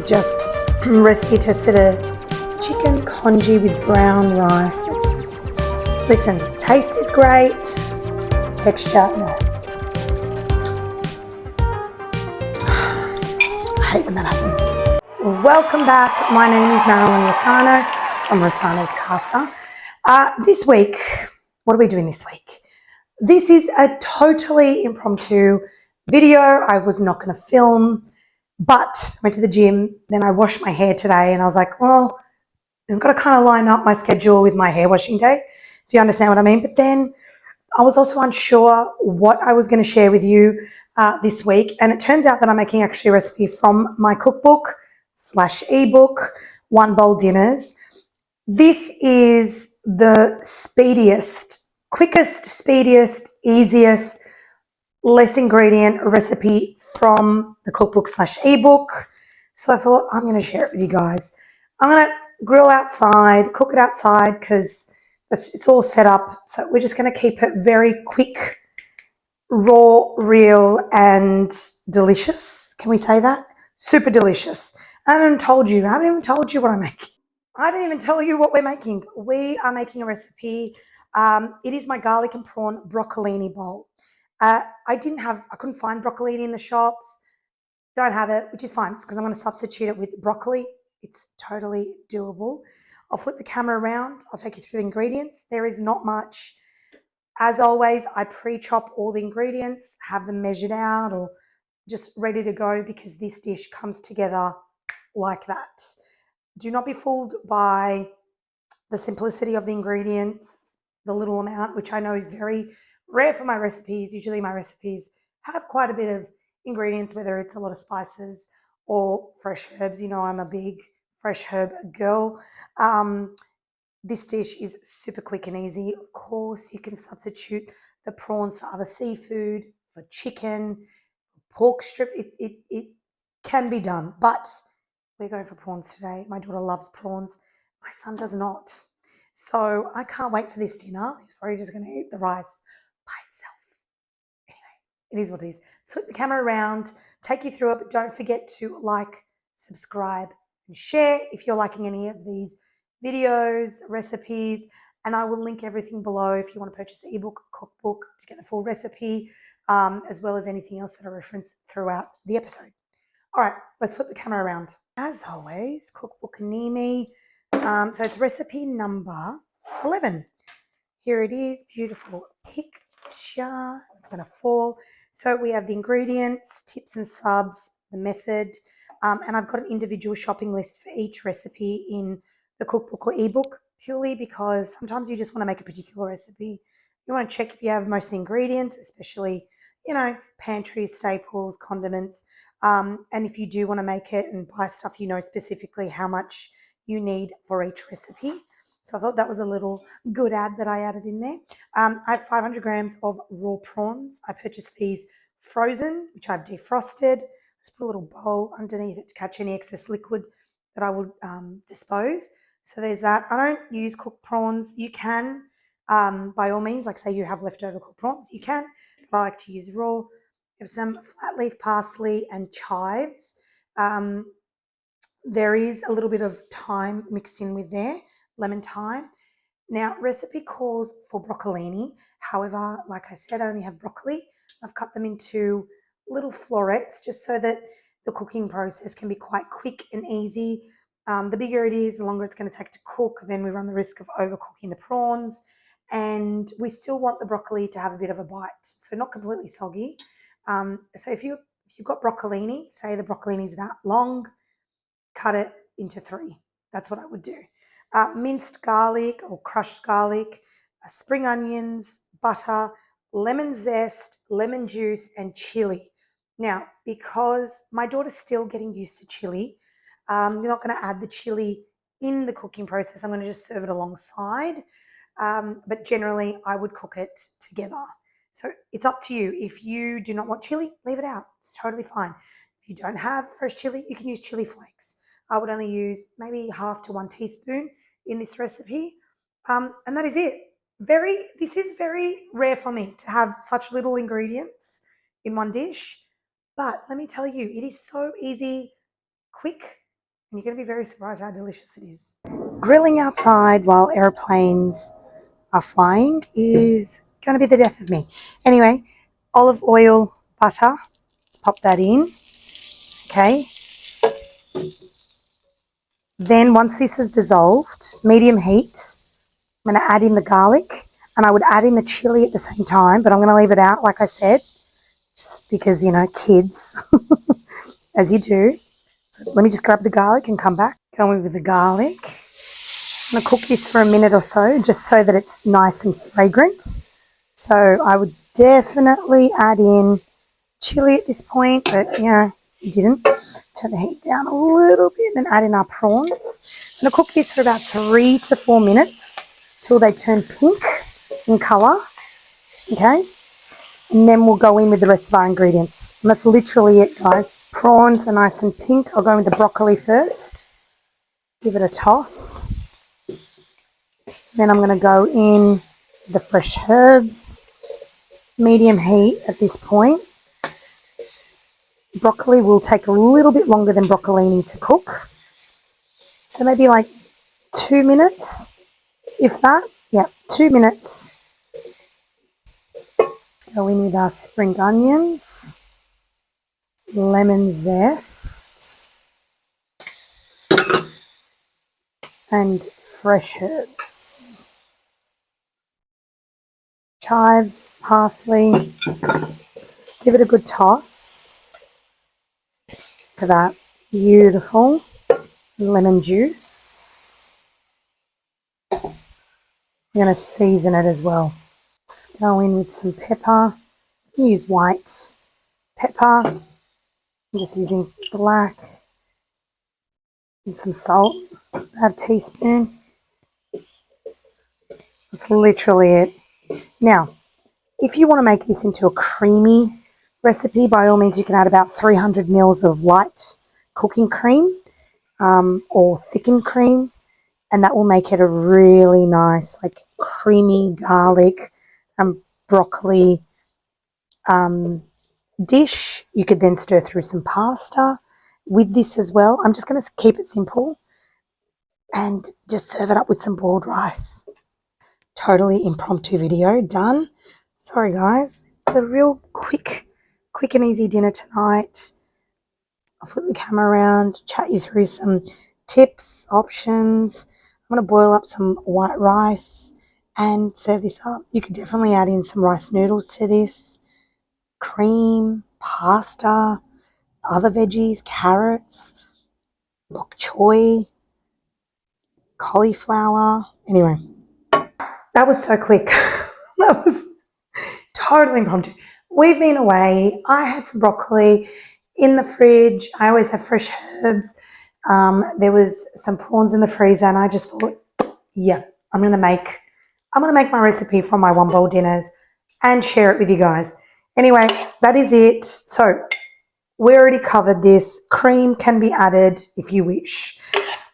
just recipe tested a chicken congee with brown rice. Listen, taste is great, texture, no. I hate when that happens. Welcome back. My name is Marilyn Rossano from Rossano's Casa. This week, what are we doing this week? This is a totally impromptu video. I was not going to film, but went to the gym. Then I washed my hair today and I was like, well, I've got to kind of line up my schedule with my hair washing day, if you understand what I mean. But then I was also unsure what I was going to share with you this week. And it turns out that I'm making actually a recipe from my cookbook / ebook, One Bowl Dinners. This is the quickest, easiest, less ingredient recipe from the cookbook / ebook. So I thought I'm going to share it with you guys. I'm going to grill outside, cook it outside because it's all set up. So we're just going to keep it very quick, raw, real, and delicious. Can we say that? Super delicious. I haven't even told you what I'm making. I didn't even tell you what we're making. We are making a recipe. It is my garlic and prawn broccolini bowl. I couldn't find broccolini in the shops. Don't have it, which is fine. It's because I'm going to substitute it with broccoli. It's totally doable. I'll flip the camera around. I'll take you through the ingredients. There is not much. As always, I pre-chop all the ingredients, have them measured out or just ready to go because this dish comes together like that. Do not be fooled by the simplicity of the ingredients, the little amount, which I know is very rare for my recipes. Usually my recipes have quite a bit of ingredients, whether it's a lot of spices or fresh herbs. You know, I'm a big fresh herb girl. This dish is super quick and easy. Of course, you can substitute the prawns for other seafood, for chicken, pork strip. It can be done, but we're going for prawns today. My daughter loves prawns. My son does not. So I can't wait for this dinner. He's probably just going to eat the rice by itself. Anyway, it is what it is. Flip the camera around, take you through it, but don't forget to like, subscribe, and share if you're liking any of these videos, recipes, and I will link everything below if you want to purchase the ebook, cookbook to get the full recipe, as well as anything else that I reference throughout the episode. All right, let's flip the camera around. As always, cookbook near me. So it's recipe number 11. Here it is, beautiful picture. It's going to fall. So we have the ingredients, tips and subs, the method, and I've got an individual shopping list for each recipe in the cookbook or ebook, purely because sometimes you just want to make a particular recipe. You want to check if you have most ingredients, especially, pantry staples, condiments. And if you do want to make it and buy stuff, you know specifically how much you need for each recipe. So I thought that was a little good ad that I added in there. I have 500 grams of raw prawns. I purchased these frozen, which I've defrosted. Just put a little bowl underneath it to catch any excess liquid that I would dispose. So there's that. I don't use cooked prawns. You can, by all means, like say you have leftover cooked prawns, you can. But I like to use raw. You have some flat leaf parsley and chives. There is a little bit of thyme mixed in with there, lemon thyme. Now, recipe calls for broccolini. However, like I said, I only have broccoli. I've cut them into little florets just so that the cooking process can be quite quick and easy. The bigger it is, the longer it's going to take to cook. Then we run the risk of overcooking the prawns. And we still want the broccoli to have a bit of a bite, so not completely soggy. So if you've got broccolini, say the broccolini is that long, cut it into 3. That's what I would do. Minced garlic or crushed garlic, spring onions, butter, lemon zest, lemon juice, and chili. Now, because my daughter's still getting used to chili, you're not going to add the chili in the cooking process. I'm going to just serve it alongside. But generally, I would cook it together. So it's up to you. If you do not want chili, leave it out. It's totally fine. If you don't have fresh chili, you can use chili flakes. I would only use maybe 1/2 to 1 teaspoon in this recipe. And that is it. This is very rare for me to have such little ingredients in one dish. But let me tell you, it is so easy, quick, And you're going to be very surprised how delicious it is. Grilling outside while airplanes are flying is going to be the death of me. Anyway, olive oil, butter, let's pop that in. Okay. Then once this is dissolved, medium heat, I'm going to add in the garlic, and I would add in the chili at the same time, but I'm going to leave it out, like I said, just because, you know, kids, as you do. So let me just grab the garlic and come back. Going with the garlic. I'm going to cook this for a minute or so, just so that it's nice and fragrant. So I would definitely add in chili at this point, but, you know, you didn't. Turn the heat down a little bit, then add in our prawns. I'm going to cook this for about 3 to 4 minutes till they turn pink in colour, okay? And then we'll go in with the rest of our ingredients. And that's literally it, guys. Prawns are nice and pink. I'll go into broccoli first. Give it a toss. Then I'm going to go in the fresh herbs. Medium heat at this point. Broccoli will take a little bit longer than broccolini to cook. So maybe like 2 minutes, if that. Yeah, 2 minutes. Go in with our spring onions, lemon zest, and fresh herbs. Chives, parsley. Give it a good toss. Look at that. Beautiful lemon juice. I'm going to season it as well. Let's go in with some pepper. You can use white pepper. I'm just using black. And some salt, about a teaspoon. That's literally it. Now, if you want to make this into a creamy recipe, by all means you can add about 300 mils of light cooking cream or thickened cream, and that will make it a really nice, like, creamy garlic and broccoli dish. You could then stir through some pasta with this as well. I'm just going to keep it simple and just serve it up with some boiled rice. Totally impromptu video done. Sorry guys, it's a real quick and easy dinner tonight. I'll flip the camera around, chat you through some tips, options. I'm going to boil up some white rice and serve this up. You could definitely add in some rice noodles to this, cream, pasta, other veggies, carrots, bok choy, cauliflower. Anyway, that was so quick. That was totally impromptu. We've been away. I had some broccoli in the fridge. I always have fresh herbs. There was some prawns in the freezer, and I just thought, yeah, I'm gonna make my recipe from my one bowl dinners and share it with you guys. Anyway, that is it. So we already covered this. Cream can be added if you wish.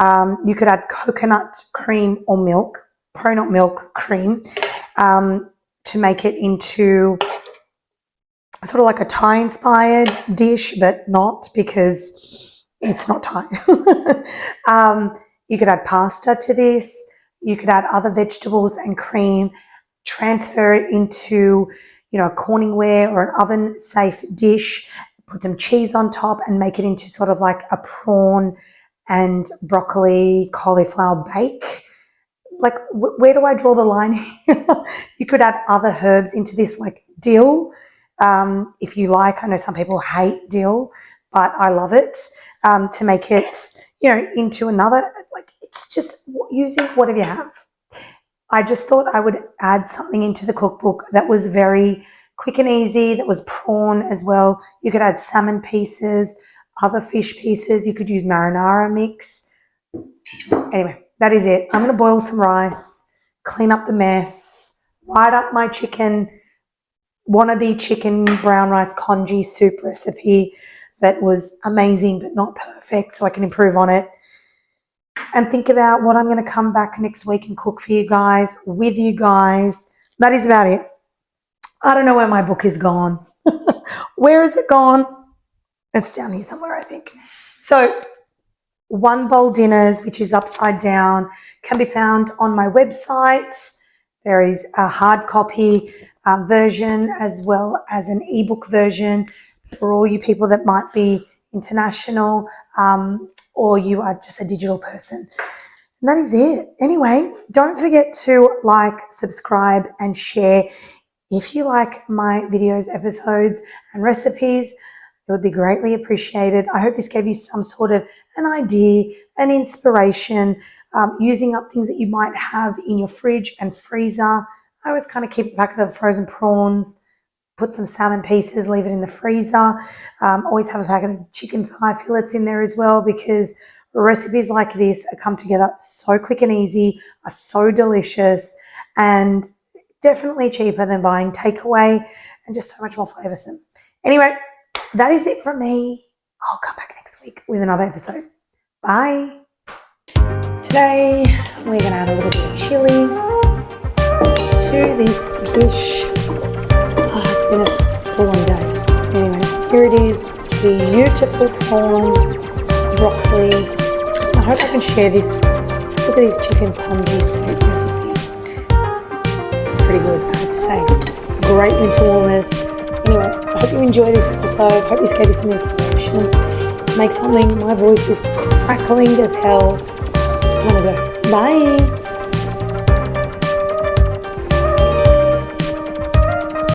You could add coconut cream or milk, coconut milk cream, to make it into sort of like a Thai-inspired dish, but not, because it's not Thai. You could add pasta to this. You could add other vegetables and cream, transfer it into, you know, a Corningware or an oven-safe dish, put some cheese on top and make it into sort of like a prawn and broccoli cauliflower bake. Like, where do I draw the line here? You could add other herbs into this, like dill, if you like. I know some people hate dill, but I love it, to make it, you know, into another, like, it's just using whatever you have. I just thought I would add something into the cookbook that was very quick and easy, that was prawn as well. You could add salmon pieces, other fish pieces. You could use marinara mix. Anyway, that is it. I'm going to boil some rice, clean up the mess, write up my wannabe chicken brown rice congee soup recipe that was amazing but not perfect, so I can improve on it, and think about what I'm going to come back next week and cook for you guys, with you guys. That is about it. I don't know where my book is gone. Where is it gone? It's down here somewhere, I think. So one bowl dinners, which is upside down, can be found on my website. There is a hard copy version as well as an ebook version for all you people that might be international or you are just a digital person. And that is it. Anyway, don't forget to like, subscribe, and share. If you like my videos, episodes, and recipes, it would be greatly appreciated. I hope this gave you some sort of an idea, an inspiration, using up things that you might have in your fridge and freezer. I always kind of keep a packet of frozen prawns, put some salmon pieces, leave it in the freezer. Always have a packet of chicken thigh fillets in there as well, because recipes like this come together so quick and easy, are so delicious, and definitely cheaper than buying takeaway, and just so much more flavoursome. Anyway, that is it from me. I'll come back next week with another episode. Bye. Today, we're going to add a little bit of chili to this dish. Oh, it's been a full-on day. Anyway, here it is. Beautiful prawns, broccoli. I hope I can share this. Look at these chicken congee soup recipe. It's pretty good, I have to say. Great winter warmers. Anyway, I hope you enjoyed this episode. Hope this gave you some inspiration to make something. My voice is crackling as hell. I'm gonna go. Bye.